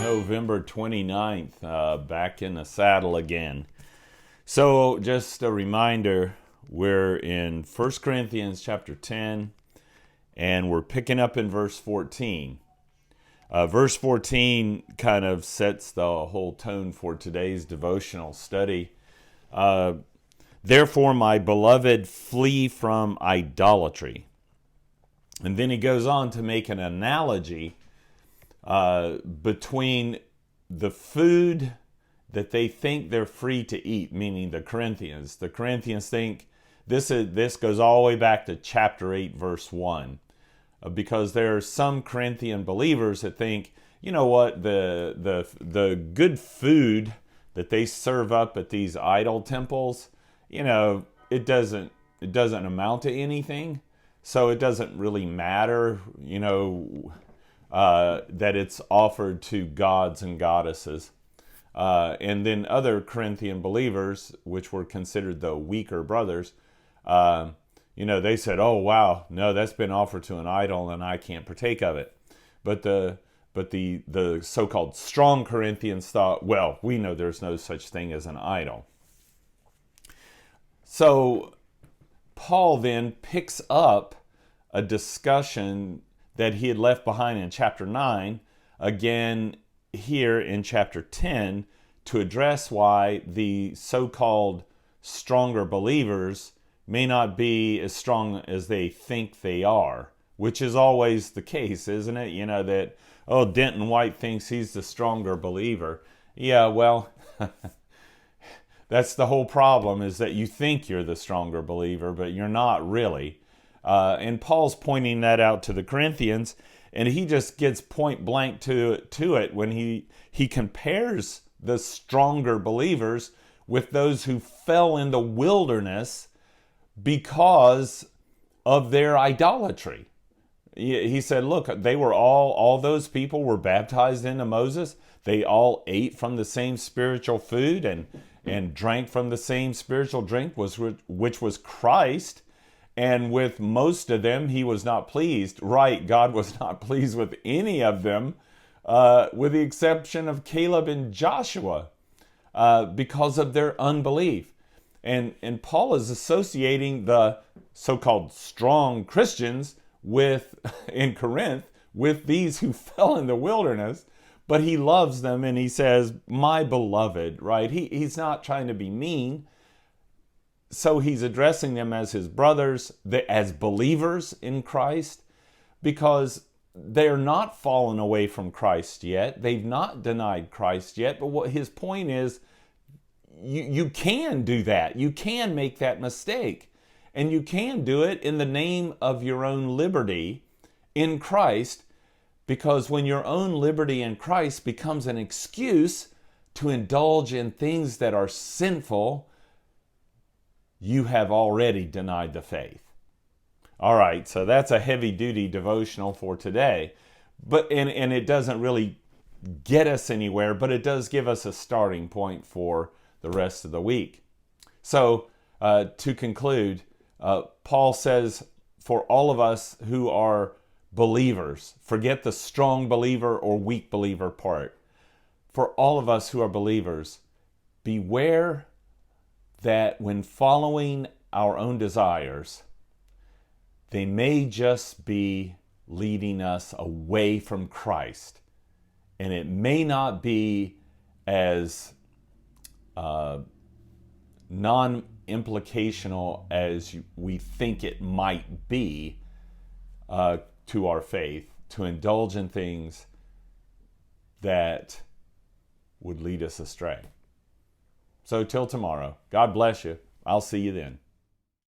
November 29th, back in the saddle again. So just a reminder, we're in 1 Corinthians chapter 10, and we're picking up in verse 14. Verse 14 kind of sets the whole tone for today's devotional study. Therefore, my beloved, flee from idolatry. And then he goes on to make an analogy between the food that they think they're free to eat, meaning the Corinthians. The Corinthians think this goes all the way back to chapter 8, verse 1. Because there are some Corinthian believers that think, you know what, the good food that they serve up at these idol temples, you know, it doesn't amount to anything. So it doesn't really matter, you know, that it's offered to gods and goddesses. And then other Corinthian believers, which were considered the weaker brothers, you know, they said, oh, wow, no, that's been offered to an idol and I can't partake of it. But the so-called strong Corinthians thought, well, we know there's no such thing as an idol. So Paul then picks up a discussion that he had left behind in chapter 9, again here in chapter 10, to address why the so-called stronger believers may not be as strong as they think they are, which is always the case, isn't it? You know, that, oh, Denton White thinks he's the stronger believer. Yeah, well, that's the whole problem, is that you think you're the stronger believer, but you're not really. And Paul's pointing that out to the Corinthians, and he just gets point blank to it when he compares the stronger believers with those who fell in the wilderness because of their idolatry. He said, look, they were all those people were baptized into Moses. They all ate from the same spiritual food and drank from the same spiritual drink, which was Christ. And with most of them, he was not pleased. Right, God was not pleased with any of them, with the exception of Caleb and Joshua, because of their unbelief. And Paul is associating the so-called strong Christians in Corinth with these who fell in the wilderness, but he loves them and he says, my beloved, right? He's not trying to be mean. So he's addressing them as his brothers, as believers in Christ, because they're not fallen away from Christ yet. They've not denied Christ yet. But what his point is, you can do that. You can make that mistake. And you can do it in the name of your own liberty in Christ, because when your own liberty in Christ becomes an excuse to indulge in things that are sinful, you have already denied the faith. All right, so that's a heavy-duty devotional for today. And it doesn't really get us anywhere, but it does give us a starting point for the rest of the week. So, to conclude, Paul says, for all of us who are believers, forget the strong believer or weak believer part. For all of us who are believers, beware that when following our own desires, they may just be leading us away from Christ. And it may not be as non-implicational as we think it might be to our faith, to indulge in things that would lead us astray. So till tomorrow, God bless you. I'll see you then.